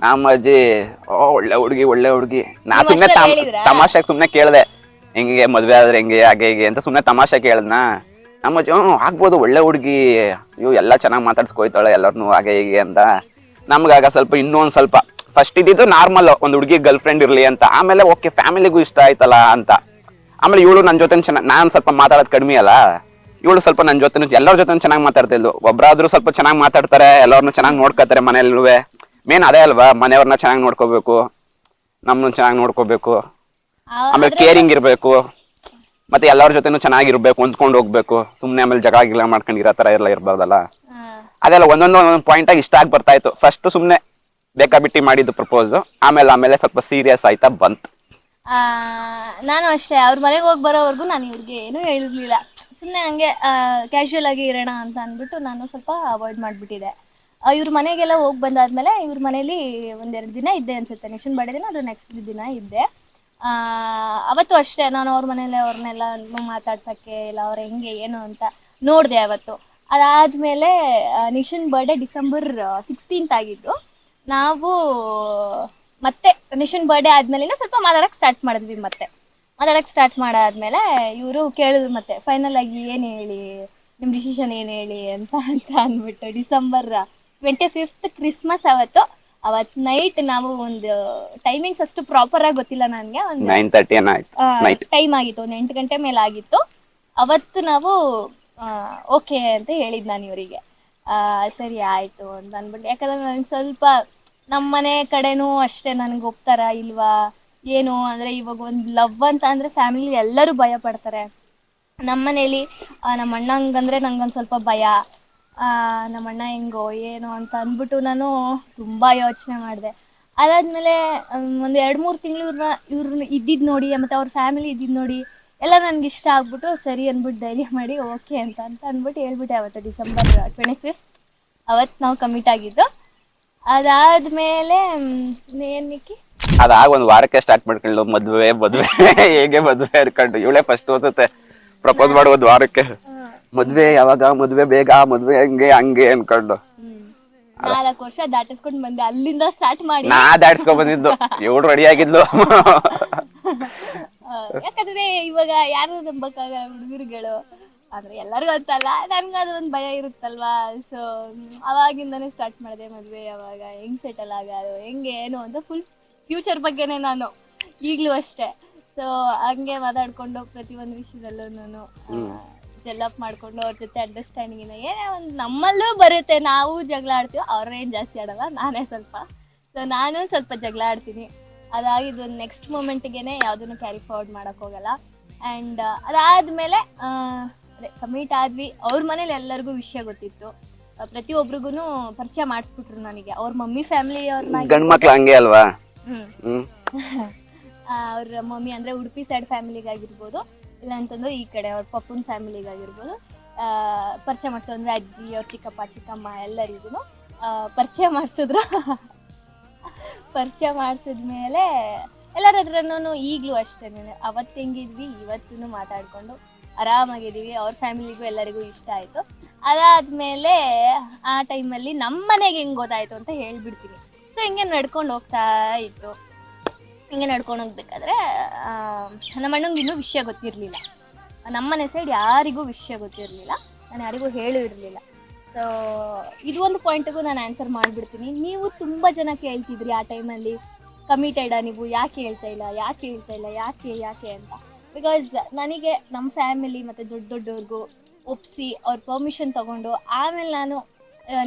ನಮ್ಮ ಅಜ್ಜಿ ಒಳ್ಳೆ ಹುಡುಗಿ. ನಾ ಸುಮ್ಮನೆ ತಮಾಷೆಗೆ ಸುಮ್ಮನೆ ಕೇಳಿದೆ, ಹೆಂಗೆ ಮದ್ವೆ ಆದ್ರೆ ಹೆಂಗೆ ಹಾಗೆ ಹೀಗೆ ಅಂತ ಸುಮ್ಮನೆ ತಮಾಷೆ ಕೇಳಿದ್ನಾ. ನಮ್ಮ ಅಜ್ಜಿ ಆಗ್ಬೋದು ಒಳ್ಳೆ ಹುಡುಗಿ, ಇವು ಎಲ್ಲ ಚೆನ್ನಾಗಿ ಮಾತಾಡ್ಸ್ಕೊಯ್ತಾಳೆ ಎಲ್ಲರನ್ನೂ ಹಾಗೆ ಹೀಗೆ ಅಂತ. ನಮ್ಗಾಗ ಸ್ವಲ್ಪ ಇನ್ನೊಂದು ಸ್ವಲ್ಪ ಫಸ್ಟ್ ಇದ್ದಿದ್ದು ನಾರ್ಮಲ್, ಒಂದು ಹುಡುಗಿ ಗರ್ಲ್ ಫ್ರೆಂಡ್ ಇರಲಿ ಅಂತ. ಆಮೇಲೆ ಓಕೆ ಫ್ಯಾಮಿಲಿಗೂ ಇಷ್ಟ ಆಯ್ತಲ್ಲ ಅಂತ. ಆಮೇಲೆ ಇವಳು ನನ್ನ ಜೊತೆ ಚೆನ್ನಾಗಿ, ನಾನು ಸ್ವಲ್ಪ ಮಾತಾಡೋದು ಕಡಿಮೆ ಅಲ್ಲ, ಇವಳು ಸ್ವಲ್ಪ ನನ್ನ ಜೊತೆ ಎಲ್ಲರ ಜೊತೆ ಚೆನ್ನಾಗಿ ಮಾತಾಡ್ತಿದ್ಲು. ಒಬ್ಬರಾದ್ರೂ ಸ್ವಲ್ಪ ಚೆನ್ನಾಗಿ ಮಾತಾಡ್ತಾರೆ, ಎಲ್ಲರನ್ನೂ ಚೆನ್ನಾಗಿ ನೋಡ್ಕೋತಾರೆ. ಮನೆಯಲ್ಲೂ ಮೇನ್ ಅದೇ ಅಲ್ವಾ, ಮನೆಯವ್ರನ್ನ ಚೆನ್ನಾಗಿ ನೋಡ್ಕೋಬೇಕು, ನಮ್ಮನ್ನು ಚೆನ್ನಾಗಿ ನೋಡ್ಕೋಬೇಕು, ಆಮೇಲೆ ಕೇರಿಂಗ್ ಇರಬೇಕು, ಮತ್ತೆ ಎಲ್ಲರ ಜೊತೆನೂ ಚೆನ್ನಾಗಿರ್ಬೇಕು, ಹೊಂದ್ಕೊಂಡು ಹೋಗ್ಬೇಕು. ಸುಮ್ಮನೆ ಆಮೇಲೆ ಜಗಳ ಗಿಗಳ ಮಾಡ್ಕೊಂಡು ಇರೋ ಥರ ಎಲ್ಲ ಇರ್ಬಾರ್ದಲ್ಲ. ಅದೆಲ್ಲ ಒಂದೊಂದು ಪಾಯಿಂಟಾಗಿ ಇಷ್ಟ ಆಗಿ ಬರ್ತಾ ಇತ್ತು. ಫಸ್ಟ್ ಸುಮ್ಮನೆ ಬೇಕಾಬಿಟ್ಟಿ ಮಾಡಿದ್ದು ಪ್ರಪೋಸ್, ಆಮೇಲೆ ಸ್ವಲ್ಪ ಸೀರಿಯಸ್ ಆಯ್ತಾ ಬಂತು. ನಾನು ಅಷ್ಟೇ ಅವ್ರ ಮನೆಗೆ ಹೋಗಿ ಬರೋವರೆಗೂ ನಾನು ಇವ್ರಿಗೆ ಏನೂ ಹೇಳಿರ್ಲಿಲ್ಲ. ಸುಮ್ಮನೆ ಹಂಗೆ ಕ್ಯಾಶುವಲ್ ಆಗಿ ಇರೋಣ ಅಂತ ಅಂದ್ಬಿಟ್ಟು ನಾನು ಸ್ವಲ್ಪ ಅವಾಯ್ಡ್ ಮಾಡಿಬಿಟ್ಟಿದ್ದೆ. ಇವ್ರ ಮನೆಗೆಲ್ಲ ಹೋಗಿ ಬಂದಾದ್ಮೇಲೆ ಇವ್ರ ಮನೇಲಿ 1-2 ದಿನ ಇದ್ದೆ ಅನ್ಸುತ್ತೆ. ನೆಕ್ಸ್ಟ್ ಬರ್ಡೇ ದಿನ ಅದು ನೆಕ್ಸ್ಟ್ ದಿನ ಇದ್ದೆ. ಅವತ್ತು ಅಷ್ಟೇ ನಾನು ಅವ್ರ ಮನೇಲೆ ಅವ್ರನ್ನೆಲ್ಲ ಮಾತಾಡ್ಸೋಕ್ಕೆ ಇಲ್ಲ, ಅವ್ರು ಹೆಂಗೆ ಏನು ಅಂತ ನೋಡಿದೆ ಅವತ್ತು. ಅದಾದಮೇಲೆ ನಿಶನ್ ಬರ್ಡೇ ಡಿಸೆಂಬರ್ 16th ಆಗಿದ್ದು. ನಾವು ಮತ್ತೆ ನಿಶನ್ ಬರ್ಡೇ ಆದಮೇಲಿಂದ ಸ್ವಲ್ಪ ಮಾತಾಡೋಕ್ಕೆ ಸ್ಟಾರ್ಟ್ ಮಾಡಿದ್ವಿ. ಮಾತಾಡೋಕ್ಕೆ ಸ್ಟಾರ್ಟ್ ಮಾಡಾದ್ಮೇಲೆ ಇವರು ಕೇಳಿದ್ರು ಮತ್ತೆ ಫೈನಲ್ ಆಗಿ ಏನು ಹೇಳಿ, ನಿಮ್ಮ ಡಿಸಿಷನ್ ಏನು ಹೇಳಿ ಅಂತ ಅಂದ್ಬಿಟ್ಟು. ಡಿಸೆಂಬರ್ 25th ಕ್ರಿಸ್ಮಸ್ ಅವತ್ತು ನೈಟ್ ನಾವು ಒಂದು ಟೈಮಿಂಗ್ಸ್ ಅಷ್ಟು ಪ್ರಾಪರ್ ಆಗಿ ಗೊತ್ತಿಲ್ಲ ನನಗೆ, ಒಂದು 9:30 ನೈಟ್ ಟೈಮ್ ಆಗಿತ್ತು, ಒಂದು 8 ಗಂಟೆ ಮೇಲೆ ಆಗಿತ್ತು. ಅವತ್ತು ನಾವು ಓಕೆ ಅಂತ ಹೇಳಿದ್ ನಾನು ಇವರಿಗೆ. ಸರಿ ಆಯಿತು ಅಂತ ಅಂದ್ಬಿಟ್ಟು, ಯಾಕಂದ್ರೆ ನನಗೆ ಸ್ವಲ್ಪ ನಮ್ಮ ಮನೆ ಕಡೆನೂ ಅಷ್ಟೇ ನನಗೆ ಒಪ್ತಾರ ಇಲ್ವಾ ಏನು ಅಂದರೆ, ಇವಾಗ ಒಂದು ಲವ್ ಅಂತ ಅಂದರೆ ಫ್ಯಾಮಿಲಿ ಎಲ್ಲರೂ ಭಯ ಪಡ್ತಾರೆ. ನಮ್ಮ ಮನೇಲಿ ನಮ್ಮ ಅಣ್ಣಂಗಂದರೆ ನಂಗೊಂದು ಸ್ವಲ್ಪ ಭಯ, ನಮ್ಮ ಅಣ್ಣ ಹೆಂಗೋ ಏನೋ ಅಂತ ಅಂದ್ಬಿಟ್ಟು ನಾನು ತುಂಬ ಯೋಚನೆ ಮಾಡಿದೆ. ಅದಾದಮೇಲೆ ಒಂದು 2-3 ತಿಂಗಳು ಇವ್ರನ್ನ ಇದ್ದಿದ್ದು ನೋಡಿ, ಮತ್ತು ಅವ್ರ ಫ್ಯಾಮಿಲಿ ಇದ್ದಿದ್ದು ನೋಡಿ ಎಲ್ಲ ನನಗೆ ಇಷ್ಟ ಆಗ್ಬಿಟ್ಟು ಸರಿ ಅಂದ್ಬಿಟ್ಟು ಧೈರ್ಯ ಮಾಡಿ ಓಕೆ ಅಂತ ಅಂದ್ಬಿಟ್ಟು ಹೇಳ್ಬಿಟ್ಟೆ. ಅವತ್ತು December 25th ಅವತ್ತು ನಾವು ಕಮಿಟ್ ಆಗಿದ್ದು. ಅದಾದಮೇಲೆ ಏನಕ್ಕೆ ಅದಾಗ ಒಂದು ವಾರಕ್ಕೆ ಸ್ಟಾರ್ಟ್ ಮಾಡ್ಕೊಂಡು ಮದ್ವೆ ಹೇಗೆ ಮದ್ವೆ ಅನ್ಕೊಂಡು ಇವಳೇ ಫಸ್ಟ್ ಓದುತ್ತೆ ಪ್ರಪೋಸ್ ಮಾಡುವುದು ವಾರಕ್ಕೆ. ಮದ್ವೆ ಯಾವಾಗ, ಮದ್ವೆ ಬೇಗ, ಮದ್ವೆ ಹಂಗೆ ಅನ್ಕೊಂಡು 4 ವರ್ಷ ದಾಟಿಸ್ಕೊಂಡು ಬಂದೆ. ಅಲ್ಲಿಂದ ಸ್ಟಾರ್ಟ್ ಮಾಡಿ ನಾ ದಾಟ್ಸ್ಕೊಂಡ್ ಬಂದಿದ್ದು, ಇವಳು ರೆಡಿ ಆಗಿದ್ಲು. ಯಾಕಂದ್ರೆ ಇವಾಗ ಯಾರು ನಂಬಕ್ಕಾಗಲ್ಲ ಹುಡುಗರುಗಳು, ಅಂದ್ರೆ ಎಲ್ಲರಿಗೂ ಅಂತಲ್ಲ, ನನ್ಗೆ ಅದೊಂದು ಭಯ ಇರುತ್ತಲ್ವಾ. ಸೊ ಅವಾಗಿಂದಾನೇ ಸ್ಟಾರ್ಟ್ ಮಾಡಿದೆ ಮದುವೆ ಯಾವಾಗ, ಹೆಂಗ್ ಸೆಟಲ್ ಆಗೋದು, ಹೆಂಗೆ ಏನು ಅಂತ ಫುಲ್ ಫ್ಯೂಚರ್ ಬಗ್ಗೆನೇ ನಾನು ಈಗಲೂ ಅಷ್ಟೇ. ಸೊ ಹಂಗೆ ಮಾತಾಡ್ಕೊಂಡು ಪ್ರತಿಯೊಂದು ವಿಷಯದಲ್ಲೂ ನಾನು ಜೆಲ್ಲಪ್ ಮಾಡ್ಕೊಂಡು ಅವ್ರ ಜೊತೆ ಅಂಡರ್ಸ್ಟ್ಯಾಂಡಿಂಗಿನ ಏನೇ ಒಂದು ನಮ್ಮಲ್ಲೂ ಬರುತ್ತೆ. ನಾವು ಜಗಳ ಆಡ್ತೀವಿ, ಅವ್ರೇನು ಜಾಸ್ತಿ ಆಡಲ್ಲ, ನಾನೇ ಸ್ವಲ್ಪ. ಸೊ ನಾನು ಸ್ವಲ್ಪ ಜಗಳ ಆಡ್ತೀನಿ. ಅದಾಗಿದ್ದು ನೆಕ್ಸ್ಟ್ ಮೂಮೆಂಟ್ಗೆ ಯಾವುದನ್ನು ಕ್ಯಾರಿ ಫಾರ್ವರ್ಡ್ ಮಾಡೋಕ್ಕೋಗಲ್ಲ. ಆ್ಯಂಡ್ ಅದಾದಮೇಲೆ ಅದೇ ಕಮಿಟ್ ಆದ್ವಿ. ಅವ್ರ ಮನೇಲಿ ಎಲ್ಲರಿಗೂ ವಿಷಯ ಗೊತ್ತಿತ್ತು, ಪ್ರತಿಯೊಬ್ರಿಗೂ ಪರಿಚಯ ಮಾಡಿಸ್ಬಿಟ್ರು ನನಗೆ. ಅವ್ರ ಮಮ್ಮಿ ಫ್ಯಾಮಿಲಿ ಅವ್ರನ್ನ, ಗಂಡು ಮಕ್ಳು ಹಂಗೆ ಅಲ್ವಾ, ಅವ್ರ ಮಮ್ಮಿ ಅಂದರೆ ಉಡುಪಿ ಸೈಡ್ ಫ್ಯಾಮಿಲಿಗಾಗಿರ್ಬೋದು, ಇಲ್ಲ ಅಂತಂದ್ರೆ ಈ ಕಡೆ ಅವ್ರ ಪಪ್ಪನ ಫ್ಯಾಮಿಲಿಗಾಗಿರ್ಬೋದು ಪರಿಚಯ ಮಾಡಿಸೋದು. ಅಂದರೆ ಅಜ್ಜಿ, ಅವ್ರ ಚಿಕ್ಕಪ್ಪ ಚಿಕ್ಕಮ್ಮ ಎಲ್ಲರಿಗೂ ಪರಿಚಯ ಮಾಡಿಸಿದ್ರು. ಪರಿಚಯ ಮಾಡಿಸಿದ್ಮೇಲೆ ಎಲ್ಲರ ಹತ್ರನೂ ಈಗಲೂ ಅಷ್ಟೇ, ಅವತ್ತು ಹೆಂಗಿದ್ವಿ ಇವತ್ತೂ ಮಾತಾಡಿಕೊಂಡು ಆರಾಮಾಗಿದ್ದೀವಿ. ಅವ್ರ ಫ್ಯಾಮಿಲಿಗೂ ಎಲ್ಲರಿಗೂ ಇಷ್ಟ ಆಯಿತು. ಅದಾದಮೇಲೆ ಆ ಟೈಮಲ್ಲಿ ನಮ್ಮ ಮನೆಗೆ ಹೆಂಗೆ ಗೊತ್ತಾಯಿತು ಅಂತ ಹೇಳ್ಬಿಡ್ತೀನಿ. ಸೊ ಹಿಂಗೆ ನಡ್ಕೊಂಡು ಹೋಗ್ತಾ ಇತ್ತು. ಹಿಂಗೆ ನಡ್ಕೊಂಡು ಹೋಗ್ಬೇಕಾದ್ರೆ ನಮ್ಮ ಅಣ್ಣಂಗೆ ಇನ್ನೂ ವಿಷಯ ಗೊತ್ತಿರಲಿಲ್ಲ. ನಮ್ಮನೆ ಸೈಡ್ ಯಾರಿಗೂ ವಿಷಯ ಗೊತ್ತಿರಲಿಲ್ಲ, ನಾನು ಯಾರಿಗೂ ಹೇಳೂ ಇರಲಿಲ್ಲ. ಸೊ ಇದು ಒಂದು ಪಾಯಿಂಟಿಗೂ ನಾನು ಆನ್ಸರ್ ಮಾಡಿಬಿಡ್ತೀನಿ. ನೀವು ತುಂಬ ಜನ ಕೇಳ್ತಿದ್ರಿ ಆ ಟೈಮಲ್ಲಿ, ಕಮಿಟೆಡಾ ನೀವು, ಯಾಕೆ ಹೇಳ್ತಾ ಇಲ್ಲ ಯಾಕೆ ಅಂತ. ಬಿಕಾಸ್ ನನಗೆ ನಮ್ಮ ಫ್ಯಾಮಿಲಿ ಮತ್ತು ದೊಡ್ಡವ್ರಿಗೂ ಒಪ್ಪಿಸಿ ಅವ್ರ ಪರ್ಮಿಷನ್ ತೊಗೊಂಡು ಆಮೇಲೆ ನಾನು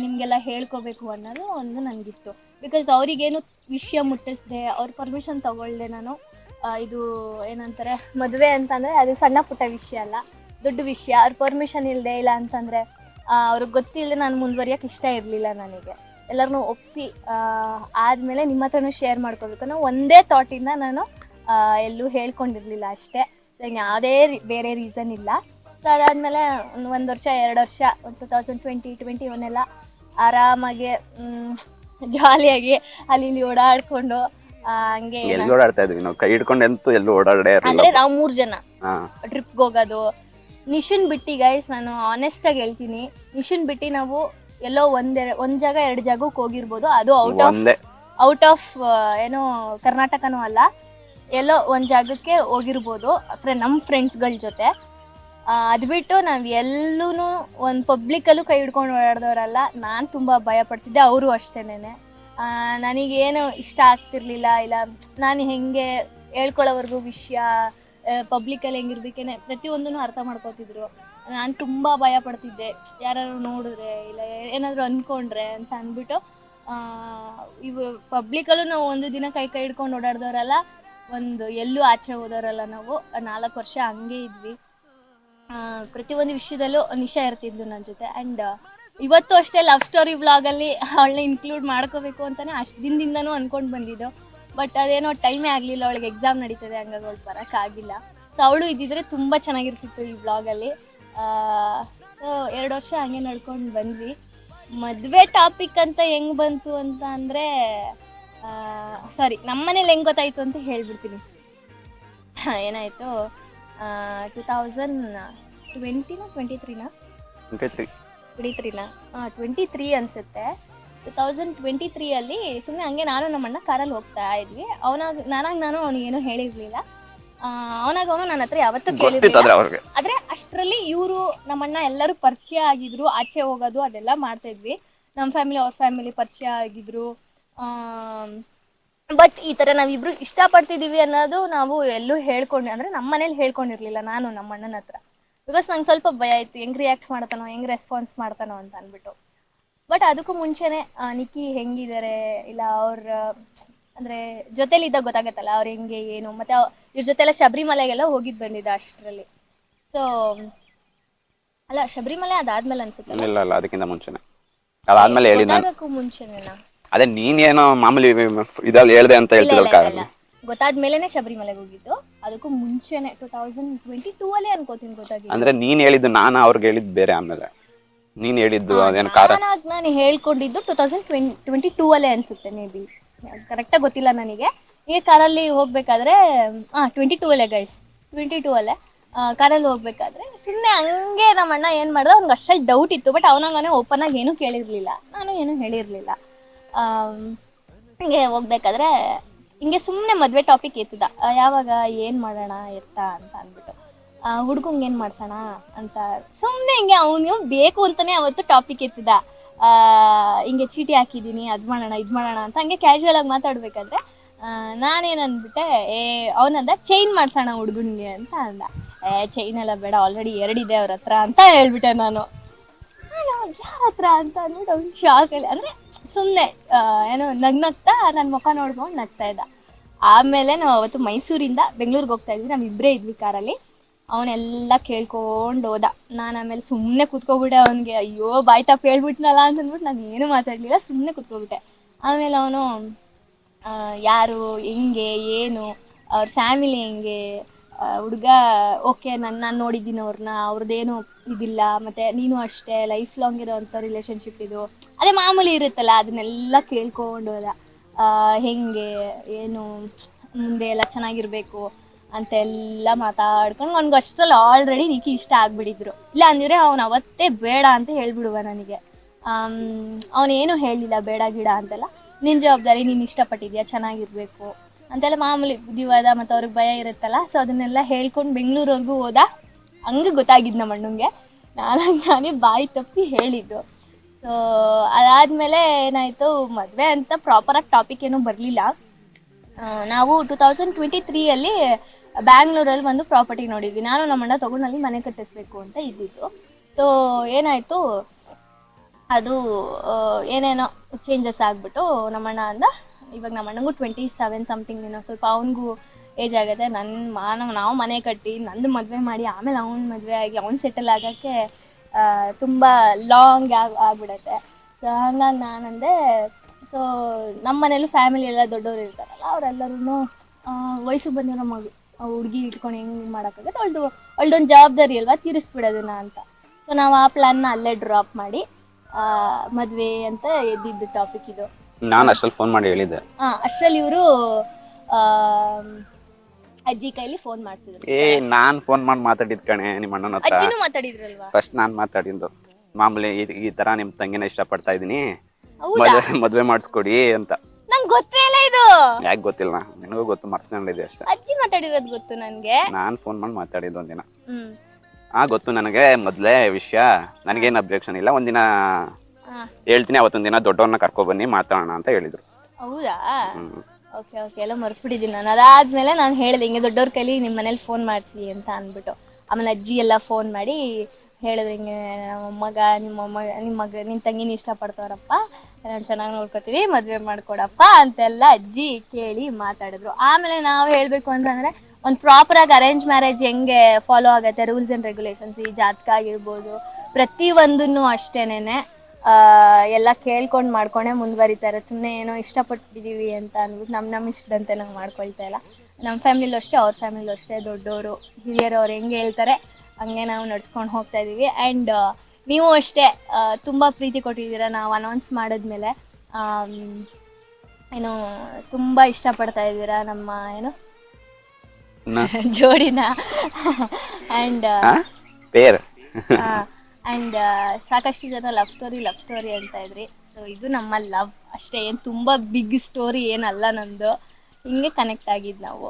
ನಿಮಗೆಲ್ಲ ಹೇಳ್ಕೋಬೇಕು ಅನ್ನೋದು ಒಂದು ನನಗಿತ್ತು. ಬಿಕಾಸ್ ಅವರಿಗೇನು ವಿಷಯ ಮುಟ್ಟಿಸ್ದೆ, ಅವ್ರ ಪರ್ಮಿಷನ್ ತೊಗೊಳ್ದೆ ನಾನು ಇದು ಏನಂತಾರೆ ಮದುವೆ ಅಂತಂದರೆ ಅದು ಸಣ್ಣ ಪುಟ್ಟ ವಿಷಯ ಅಲ್ಲ, ದೊಡ್ಡ ವಿಷಯ. ಅವ್ರ ಪರ್ಮಿಷನ್ ಇಲ್ಲದೆ ಇಲ್ಲ ಅಂತಂದರೆ ಅವ್ರಿಗೆ ಗೊತ್ತಿಲ್ಲದೆ ನಾನು ಮುಂದುವರಿಯೋಕೆ ಇಷ್ಟ ಇರಲಿಲ್ಲ. ನನಗೆ ಎಲ್ಲರನ್ನೂ ಒಪ್ಪಿಸಿ ಆದಮೇಲೆ ನಿಮ್ಮ ಹತ್ರನೂ ಶೇರ್ ಮಾಡ್ಕೋಬೇಕು ಅನ್ನೋ ಒಂದೇ ಥಾಟಿಂದ ನಾನು ಎಲ್ಲೂ ಹೇಳ್ಕೊಂಡಿರಲಿಲ್ಲ ಅಷ್ಟೇ. ಯಾವುದೇ ಬೇರೆ ರೀಸನ್ ಇಲ್ಲ. ಸೊ ಅದಾದಮೇಲೆ 1 ವರ್ಷ 2 ವರ್ಷ 2020-21 ಎಲ್ಲ ಆರಾಮಾಗಿ ಜಾಲಿಯಾಗಿ ಅಲ್ಲಿ ಇಲ್ಲಿ ಓಡಾಡ್ಕೊಂಡು ಹಂಗೆ ಎಲ್ಲಿ ಓಡಾಡ್ತಾ ಇದ್ವಿ ನಾವು, ಕೈ ಹಿಡ್ಕೊಂಡು ಅಂತೂ ಎಲ್ಲೂ ಓಡಾಡೇ ಇರಲಿಲ್ಲ. ಅಂದರೆ ನಾವು 3 ಜನ ಟ್ರಿಪ್ಗೆ ಹೋಗೋದು. ನಿಶನ್ ಬಿಟ್ಟು ಗೈಸ್, ನಾನು ಆನೆಸ್ಟಾಗಿ ಹೇಳ್ತೀನಿ, ನಿಶನ್ ಬಿಟ್ಟು ನಾವು ಎಲ್ಲೋ ಒಂದು ಜಾಗ 2 ಜಾಗಕ್ಕೆ ಹೋಗಿರ್ಬೋದು. ಅದು ಔಟ್ ಆಫ್ ಏನೋ ಕರ್ನಾಟಕನೂ ಅಲ್ಲ, ಎಲ್ಲೋ ಒಂದು ಜಾಗಕ್ಕೆ ಹೋಗಿರ್ಬೋದು ನಮ್ಮ ಫ್ರೆಂಡ್ಸ್ಗಳ ಜೊತೆ. ಅದು ಬಿಟ್ಟು ನಾವು ಎಲ್ಲೂ ಒಂದು ಪಬ್ಲಿಕಲ್ಲೂ ಕೈ ಹಿಡ್ಕೊಂಡು ಓಡಾಡ್ದವರಲ್ಲ. ನಾನು ತುಂಬ ಭಯ ಪಡ್ತಿದ್ದೆ, ಅವರು ಅಷ್ಟೇನೆ. ನನಗೇನು ಇಷ್ಟ ಆಗ್ತಿರ್ಲಿಲ್ಲ, ಇಲ್ಲ ನಾನು ಹೆಂಗೆ ಹೇಳ್ಕೊಳ್ಳೋವರೆಗೂ ವಿಷಯ ಪಬ್ಲಿಕಲ್ಲಿ ಹೆಂಗಿರ್ಬೇಕೇನೆ ಪ್ರತಿಯೊಂದೂ ಅರ್ಥ ಮಾಡ್ಕೋತಿದ್ರು. ನಾನು ತುಂಬ ಭಯ ಪಡ್ತಿದ್ದೆ, ಯಾರು ನೋಡಿದ್ರೆ ಇಲ್ಲ ಏನಾದರೂ ಅಂದ್ಕೊಂಡ್ರೆ ಅಂತ ಅಂದ್ಬಿಟ್ಟು. ಇವು ಪಬ್ಲಿಕಲ್ಲೂ ನಾವು ಒಂದು ದಿನ ಕೈ ಹಿಡ್ಕೊಂಡು ಓಡಾಡ್ದವರಲ್ಲ, ಒಂದು ಎಲ್ಲೂ ಆಚೆ ಹೋದವರಲ್ಲ. ನಾವು 4 ವರ್ಷ ಹಂಗೆ ಇದ್ವಿ. ಪ್ರತಿಯೊಂದು ವಿಷಯದಲ್ಲೂ ನಿಶಾ ಇರ್ತಿದ್ಲು ನನ್ನ ಜೊತೆ. ಆ್ಯಂಡ್ ಇವತ್ತು ಅಷ್ಟೇ ಲವ್ ಸ್ಟೋರಿ ವ್ಲಾಗಲ್ಲಿ ಅವಳನ್ನ ಇನ್ಕ್ಲೂಡ್ ಮಾಡ್ಕೋಬೇಕು ಅಂತಲೇ ಅಷ್ಟು ದಿನದಿಂದನೂ ಅಂದ್ಕೊಂಡು ಬಂದಿದ್ದು. ಬಟ್ ಅದೇನೋ ಟೈಮೇ ಆಗಲಿಲ್ಲ, ಅವಳಿಗೆ ಎಕ್ಸಾಮ್ ನಡೀತದೆ, ಹಂಗಾಗಿ ಅವಳು ಬರೋಕ್ಕಾಗಿಲ್ಲ. ಸೊ ಅವಳು ಇದ್ದಿದ್ರೆ ತುಂಬ ಚೆನ್ನಾಗಿರ್ತಿತ್ತು ಈ ವ್ಲಾಗಲ್ಲಿ. ಸೊ 2 ವರ್ಷ ಹಂಗೆ ನಡ್ಕೊಂಡು ಬಂದ್ವಿ. ಮದುವೆ ಟಾಪಿಕ್ ಅಂತ ಹೆಂಗೆ ಬಂತು ಅಂತ ಅಂದರೆ, ಸಾರಿ, ನಮ್ಮ ಮನೇಲಿ ಹೆಂಗೆ ಗೊತ್ತಾಯಿತು ಅಂತ ಹೇಳ್ಬಿಡ್ತೀನಿ. ಏನಾಯಿತು, 2023 ಅನಿಸುತ್ತೆ. 2023 ಸುಮ್ಮನೆ ಹಂಗೆ ನಾನು ನಮ್ಮಣ್ಣ ಕಾರಲ್ಲಿ ಹೋಗ್ತಾ ಇದ್ವಿ. ನಾನು ಅವನಿಗೇನು ಹೇಳಿರಲಿಲ್ಲ. ಅವನು ನನ್ನ ಹತ್ರ ಯಾವತ್ತೂ ಕೇಳಿರಲಿಲ್ಲ. ಆದರೆ ಅಷ್ಟರಲ್ಲಿ ಇವರು ನಮ್ಮಣ್ಣ ಎಲ್ಲರೂ ಪರಿಚಯ ಆಗಿದ್ರು, ಆಚೆ ಹೋಗೋದು ಅದೆಲ್ಲ ಮಾಡ್ತಾಯಿದ್ವಿ. ನಮ್ಮ ಫ್ಯಾಮಿಲಿ ಅವ್ರ ಫ್ಯಾಮಿಲಿ ಪರಿಚಯ ಆಗಿದ್ರು. ಬಟ್ ಈ ಥರ ನಾವಿಬ್ರು ಇಷ್ಟಪಡ್ತಿದ್ದೀವಿ ಅನ್ನೋದು ನಾವು ಎಲ್ಲೂ ಅಂದರೆ ನಮ್ಮ ಮನೇಲಿ ಹೇಳ್ಕೊಂಡಿರ್ಲಿಲ್ಲ ನಾನು ನಮ್ಮ ಅಣ್ಣನ ಹತ್ರ. ಬಿಕಾಸ್ ನಂಗೆ ಸ್ವಲ್ಪ ಭಯ ಇತ್ತು, ಹೆಂಗೆ ರಿಯಾಕ್ಟ್ ಮಾಡ್ತಾನೋ, ಹೆಂಗೆ ರೆಸ್ಪಾನ್ಸ್ ಮಾಡ್ತಾನೋ ಅಂತ ಅಂದ್ಬಿಟ್ಟು. ಬಟ್ ಅದಕ್ಕೂ ಮುಂಚೆನೇ ನಿಕ್ಕಿ ಹೆಂಗಿದ್ದಾರೆ, ಇಲ್ಲ ಅವ್ರ ಅಂದರೆ ಜೊತೇಲಿದ್ದಾಗ ಗೊತ್ತಾಗತ್ತಲ್ಲ ಅವ್ರು ಹೆಂಗೆ ಏನು, ಮತ್ತು ಇವ್ರ ಜೊತೆಲ್ಲ ಶಬರಿಮಲೆಗೆಲ್ಲ ಹೋಗಿದ್ದು ಬಂದಿದ್ದ ಅಷ್ಟರಲ್ಲಿ. ಸೊ ಅಲ್ಲ, ಶಬರಿಮಲೆ ಅದಾದ್ಮೇಲೆ ಅನ್ಸುತ್ತೆ. ಇಲ್ಲ ಅದಕ್ಕಿಂತ ಮುಂಚೆನೆ, ಅದಾದ್ಮೇಲೆ ಹೇಳಿದ ಮುಂಚೆನೇನಾ? ಅದೇ ನೀನೇನೋ ಮಾಮೂಲಿ ಇದಲ್ಲಿ ಹೇಳ್ದೆ ಅಂತ ಹೇಳ್ತಿದ್ದಲ್ಲ ಕಾರಣ. ಗೊತ್ತಾದ್ಮೇಲೆನೆ ಶಬರಿಮಲೆಗೆ ಹೋಗಿದ್ದು, ಅದಕ್ಕೂ ಮುಂಚೆನೆ 2022 ಅಲ್ಲೇ ಅನ್ಕೋತೀನಿ ಗೊತ್ತಾಗಿದ್ದು. ಅಂದ್ರೆ ನೀನ್ ಹೇಳಿದ್ದು ನಾನು ಅವ್ರಿಗೆ ಹೇಳಿದ್ದು ಬೇರೆ. ಆಮೇಲೆ ನೀನ್ ಹೇಳಿದ್ದು ಅದೇನು ಕಾರ ನಾನು ಹೇಳ್ಕೊಂಡಿದ್ದು 2022 ಅಲ್ಲೇ ಅನ್ಸುತ್ತೆ, ಮೇ ಬಿ ಕರೆಕ್ಟಾಗಿ ಗೊತ್ತಿಲ್ಲ ನನಗೆ. ಈಗ ಕಾರಲ್ಲಿ ಹೋಗ್ಬೇಕಾದ್ರೆ 22 ಅಲ್ಲೇ ಗೈಸ್, 22 ಅಲ್ಲೇ ಕಾರಲ್ಲಿ ಹೋಗ್ಬೇಕಾದ್ರೆ ಸುಮ್ಮನೆ ಹಂಗೆ ನಮ್ಮ ಅಣ್ಣ ಏನು ಮಾಡ್ದೆ, ಅವ್ನಿಗೆ ಅಷ್ಟಲ್ಲಿ ಡೌಟ್ ಇತ್ತು. ಬಟ್ ಅವನಾಗನೇ ಓಪನ್ ಆಗಿ ಏನೂ ಕೇಳಿರಲಿಲ್ಲ, ನಾನು ಏನೂ ಹೇಳಿರಲಿಲ್ಲ. ಹಿಂಗೆ ಹೋಗ್ಬೇಕಾದ್ರೆ ಹಿಂಗೆ ಸುಮ್ಮನೆ ಮದುವೆ ಟಾಪಿಕ್ ಎತ್ತಿದ, ಯಾವಾಗ ಏನು ಮಾಡೋಣ ಎತ್ತಾ ಅಂತ ಅಂದ್ಬಿಟ್ಟು, ಹುಡ್ಗಂಗೆ ಏನು ಮಾಡ್ಸೋಣ ಅಂತ ಸುಮ್ಮನೆ ಹಿಂಗೆ ಅವನು ಬೇಕು ಅಂತಲೇ ಅವತ್ತು ಟಾಪಿಕ್ ಎತ್ತಿದ. ಹಿಂಗೆ ಚೀಟಿ ಹಾಕಿದ್ದೀನಿ, ಅದು ಮಾಡೋಣ ಇದು ಮಾಡೋಣ ಅಂತ ಹಂಗೆ ಕ್ಯಾಶುವಲ್ ಆಗಿ ಮಾತಾಡ್ಬೇಕಾದ್ರೆ ನಾನೇನು ಅಂದ್ಬಿಟ್ಟೆ, ಅವನಂದ ಚೈನ್ ಮಾಡ್ಸೋಣ ಹುಡ್ಗನಿಗೆ ಅಂತ ಅಂದ. ಚೈನ್ ಎಲ್ಲ ಬೇಡ, ಆಲ್ರೆಡಿ 2 ಇದೆ ಅವ್ರ ಹತ್ರ ಅಂತ ಹೇಳ್ಬಿಟ್ಟೆ ನಾನು. ಯಾರ ಹತ್ರ ಅಂತ ಅಂದ್ಬಿಟ್ಟು ಅವ್ನು ಶಾಕಲ್ಲಿ, ಅಂದರೆ ಸುಮ್ಮನೆ ಏನೋ ನಗ್ನಗ್ತಾ ನನ್ನ ಮುಖ ನೋಡ್ಕೊಂಡು ನಗ್ತಾ ಇದ್ದ. ಆಮೇಲೆ ನಾವು ಅವತ್ತು ಮೈಸೂರಿಂದ ಬೆಂಗಳೂರಿಗೆ ಹೋಗ್ತಾ ಇದ್ವಿ, ನಾವಿಬ್ಬರೇ ಇದ್ವಿ ಕಾರಲ್ಲಿ. ಅವನೆಲ್ಲ ಕೇಳ್ಕೊಂಡು ಹೋದ. ನಾನು ಆಮೇಲೆ ಸುಮ್ಮನೆ ಕೂತ್ಕೊಬಿಟ್ಟೆ. ಅವನಿಗೆ ಅಯ್ಯೋ ಬಾಯ್ ತಪ್ಪು ಹೇಳ್ಬಿಟ್ನಲ್ಲ ಅಂತಂದ್ಬಿಟ್ಟು ನಾನು ಏನು ಮಾತಾಡಲಿಲ್ಲ, ಸುಮ್ಮನೆ ಕೂತ್ಕೊಬಿಟ್ಟೆ. ಆಮೇಲೆ ಅವನು ಯಾರು, ಹೆಂಗೆ, ಏನು, ಅವ್ರ ಫ್ಯಾಮಿಲಿ ಹೆಂಗೆ, ಹುಡುಗ ಓಕೆ, ನಾನು ನೋಡಿದ್ದೀನಿ ಅವ್ರನ್ನ, ಅವ್ರದ್ದೇನು ಇದಿಲ್ಲ, ಮತ್ತು ನೀನು ಅಷ್ಟೇ ಲೈಫ್ ಲಾಂಗ್ ಇರೋವಂಥ ರಿಲೇಷನ್ಶಿಪ್ ಇದು, ಅದೇ ಮಾಮೂಲಿ ಇರುತ್ತಲ್ಲ, ಅದನ್ನೆಲ್ಲ ಕೇಳ್ಕೊಂಡು ಹೋದ. ಹೆಂಗೆ ಏನು ಮುಂದೆ ಎಲ್ಲ ಚೆನ್ನಾಗಿರಬೇಕು ಅಂತೆಲ್ಲ ಮಾತಾಡ್ಕೊಂಡು ಅವ್ನಿಗೆ ಅಷ್ಟರಲ್ಲಿ ಆಲ್ರೆಡಿ ನಿಕ್ಕಿ ಇಷ್ಟ ಆಗಿಬಿಟ್ಟಿದ್ರು. ಇಲ್ಲ ಅಂದಿದ್ರೆ ಅವ್ನು ಅವತ್ತೇ ಬೇಡ ಅಂತ ಹೇಳ್ಬಿಡುವ ನನಗೆ. ಅವನೇನು ಹೇಳಲಿಲ್ಲ ಬೇಡ ಗಿಡ ಅಂತೆಲ್ಲ, ನಿನ್ನ ಜವಾಬ್ದಾರಿ, ನೀನು ಇಷ್ಟಪಟ್ಟಿದ್ಯಾ, ಚೆನ್ನಾಗಿರಬೇಕು ಅಂತೆಲ್ಲ ಮಾಮೂಲಿ ಬುದ್ಧಿವಾದ, ಮತ್ತು ಅವ್ರಿಗೆ ಭಯ ಇರುತ್ತಲ್ಲ. ಸೊ ಅದನ್ನೆಲ್ಲ ಹೇಳ್ಕೊಂಡು ಬೆಂಗಳೂರವರೆಗೂ ಹೋದ. ಹಂಗೆ ಗೊತ್ತಾಗಿದ್ದು ನಮ್ಮ ಅಣ್ಣಂಗೆ, ನಾನೇ ಬಾಯಿ ತಪ್ಪಿ ಹೇಳಿದ್ದು. ಸೊ ಅದಾದಮೇಲೆ ಏನಾಯಿತು, ಮದುವೆ ಅಂತ ಪ್ರಾಪರಾಗಿ ಟಾಪಿಕ್ ಏನೂ ಬರಲಿಲ್ಲ. ನಾವು 2023 ಬ್ಯಾಂಗ್ಳೂರಲ್ಲಿ ಒಂದು ಪ್ರಾಪರ್ಟಿ ನೋಡಿದ್ವಿ. ನಾನು ನಮ್ಮ ಅಣ್ಣ ತೊಗೊಂಡಲ್ಲಿ ಮನೆ ಕಟ್ಟಿಸ್ಬೇಕು ಅಂತ ಇದ್ದಿದ್ದು. ಸೊ ಏನಾಯಿತು, ಅದು ಏನೇನೋ ಚೇಂಜಸ್ ಆಗಿಬಿಟ್ಟು ನಮ್ಮಣ್ಣ ಅಂದ, ಇವಾಗ ನಮ್ಮ ಅಣ್ಣಂಗೂ 27 ಸಮಥಿಂಗ್ ಏನೋ, ಸ್ವಲ್ಪ ಅವನಿಗೂ ಏಜ್ ಆಗುತ್ತೆ. ನಾವು ಮನೆ ಕಟ್ಟಿ ನಂದು ಮದುವೆ ಮಾಡಿ ಆಮೇಲೆ ಅವ್ನ ಮದುವೆ ಆಗಿ ಅವ್ನು ಸೆಟಲ್ ಆಗೋಕ್ಕೆ ತುಂಬ ಲಾಂಗ್ ಆಗಿಬಿಡತ್ತೆ. ಸೊ ಹಂಗಾಗಿ ನಾನಂದೆ, ಸೊ ನಮ್ಮ ಮನೇಲೂ ಫ್ಯಾಮಿಲಿ ಎಲ್ಲ ದೊಡ್ಡವರು ಇರ್ತಾರಲ್ಲ, ಅವರೆಲ್ಲರೂ ವಯಸ್ಸಿಗೆ ಬಂದಿರೋ ಮಗು ಹುಡುಗಿ ಇಟ್ಕೊಂಡು ಹೆಂಗೆ ಮಾಡೋಕ್ಕಾಗುತ್ತೆ, ಅವಳದೊಂದು ಜವಾಬ್ದಾರಿ ಅಲ್ವಾ, ತೀರಿಸ್ಬಿಡೋದನ್ನ ಅಂತ. ಸೊ ನಾವು ಆ ಪ್ಲ್ಯಾನ್ನ ಅಲ್ಲೇ ಡ್ರಾಪ್ ಮಾಡಿ ಮದುವೆ ಅಂತ ಎದ್ದಿದ್ದು ಟಾಪಿಕ್ ಇದು. ನಾನು ಅಷ್ಟರಲ್ಲಿ ಫೋನ್ ಮಾಡಿ ಹೇಳಿದ್ದೆ. ಅಷ್ಟರಲ್ಲಿ ಇವರು ಅಜ್ಜಿ ಕೈಲಿ ಫೋನ್ ಮಾಡ್ತಿದ್ರು. ನಾನು ಫೋನ್ ಮಾಡಿ ಮಾತಾಡಿದ್ ಕಣೆ ನಿಮ್ಮ ಅಣ್ಣನ ಹತ್ರ. ಅಜ್ಜಿನೂ ಮಾತಾಡಿದ್ರಲ್ವಾ? ಫಸ್ಟ್ ನಾನು ಮಾತಾಡಿದ್ದು ಮಾಮೂಲಿ, ಈ ತರ ನಿಮ್ಮ ತಂಗಿನ ಇಷ್ಟಪಡ್ತಾ ಇದ್ದೀನಿ, ಮದುವೆ ಮಾಡಿಸ್ಕೊಡಿ ಅಂತ. ನಂಗೆ ಗೊತ್ತೇ ಇಲ್ಲ ಇದು. ಯಾಕೆ ಗೊತ್ತಿಲ್ಲ? ನಿನಗೂ ಗೊತ್ತು, ಮರ್ತ್ಕೊಂಡಿದ್ದೆ ಅಷ್ಟೇ. ಅಜ್ಜಿ ಮಾತಾಡಿರೋದು ಗೊತ್ತು ನನಗೆ. ನಾನು ಫೋನ್ ಮಾಡಿ ಮಾತಾಡಿದ್ದು ಒಂದಿನ. ಗೊತ್ತು ನನಗೆ ಮೊದಲೇ ವಿಷಯ. ನನಗೇನು ಅಬ್ಜೆಕ್ಷನ್ ಇಲ್ಲ. ಒಂದಿನ ಹೇಳ್ತೀನಿ, ಅವತ್ತೊಂದಿನ ದೊಡ್ಡವ್ರನ್ನ ಕರ್ಕೊಬನ್ನಿ ಮಾತಾಡೋಣ ಅಂತ ಹೇಳಿದ್ರು. ಹೌದಾ? ಓಕೆ ಓಕೆ, ಎಲ್ಲ ಮರ್ತ್ಬಿಟ್ಟಿದ್ದೀನಿ ನಾನು. ಅದಾದ್ಮೇಲೆ ನಾನು ಹೇಳಿದೆ ಹಿಂಗೆ ದೊಡ್ಡವ್ರ ಕೈಲಿ ನಿಮ್ಮ ಮನೇಲಿ ಫೋನ್ ಮಾಡಿಸಿ ಅಂತ ಅಂದ್ಬಿಟ್ಟು. ಆಮೇಲೆ ಅಜ್ಜಿ ಎಲ್ಲ ಫೋನ್ ಮಾಡಿ ಹೇಳಿದ್ರು, ಹಿಂಗೆ ನಿಮ್ಮ ತಂಗಿನ ಇಷ್ಟಪಡ್ತವ್ರಪ್ಪ, ನಾನು ಚೆನ್ನಾಗಿ ನೋಡ್ಕೊತೀವಿ, ಮದುವೆ ಮಾಡ್ಕೊಡಪ್ಪ ಅಂತೆಲ್ಲ ಅಜ್ಜಿ ಕೇಳಿ ಮಾತಾಡಿದ್ರು. ಆಮೇಲೆ ನಾವು ಹೇಳಬೇಕು ಅಂತಂದರೆ, ಒಂದು ಪ್ರಾಪರಾಗಿ ಅರೇಂಜ್ ಮ್ಯಾರೇಜ್ ಹೆಂಗೆ ಫಾಲೋ ಆಗುತ್ತೆ, ರೂಲ್ಸ್ ಆ್ಯಂಡ್ ರೆಗ್ಯುಲೇಷನ್ಸ್, ಈ ಜಾತಕ ಆಗಿರ್ಬೋದು ಪ್ರತಿಯೊಂದನ್ನು ಅಷ್ಟೇನೆ ಎಲ್ಲ ಕೇಳ್ಕೊಂಡು ಮಾಡ್ಕೊಂಡೇ ಮುಂದುವರಿತಾರೆ. ಸುಮ್ಮನೆ ಏನೋ ಇಷ್ಟಪಟ್ಟಿದ್ದೀವಿ ಅಂತ ಅಂದ್ಬಿಟ್ಟು ನಮ್ಮ ಇಷ್ಟದಂತೆ ನಾವು ಮಾಡ್ಕೊಳ್ತಾ ಇಲ್ಲ. ನಮ್ಮ ಫ್ಯಾಮಿಲಿಲೂ ಅಷ್ಟೇ, ಅವ್ರ ಫ್ಯಾಮಿಲಿಲೂ ಅಷ್ಟೇ, ದೊಡ್ಡವರು ಹಿರಿಯರು ಅವ್ರು ಹೆಂಗೆ ಹೇಳ್ತಾರೆ ಹಂಗೆ ನಾವು ನಡ್ಸ್ಕೊಂಡು ಹೋಗ್ತಾ ಇದ್ದೀವಿ. ಆ್ಯಂಡ್ ನೀವು ಅಷ್ಟೇ ತುಂಬ ಪ್ರೀತಿ ಕೊಟ್ಟಿದ್ದೀರ. ನಾವು ಅನೌನ್ಸ್ ಮಾಡಿದ್ಮೇಲೆ ಏನು ತುಂಬ ಇಷ್ಟಪಡ್ತಾ ಇದ್ದೀರಾ ನಮ್ಮ ಏನು ಜೋಡಿನ. ಆ್ಯಂಡ್ ಆ್ಯಂಡ್ ಸಾಕಷ್ಟು ಜನ ಲವ್ ಸ್ಟೋರಿ ಅಂತ ಇದ್ರಿ. ಸೊ ಇದು ನಮ್ಮ ಲವ್ ಅಷ್ಟೇ, ಏನು ತುಂಬ ಬಿಗ್ ಸ್ಟೋರಿ ಏನಲ್ಲ ನಮ್ಮದು. ಹಿಂಗೆ ಕನೆಕ್ಟ್ ಆಗಿದ್ದು ನಾವು.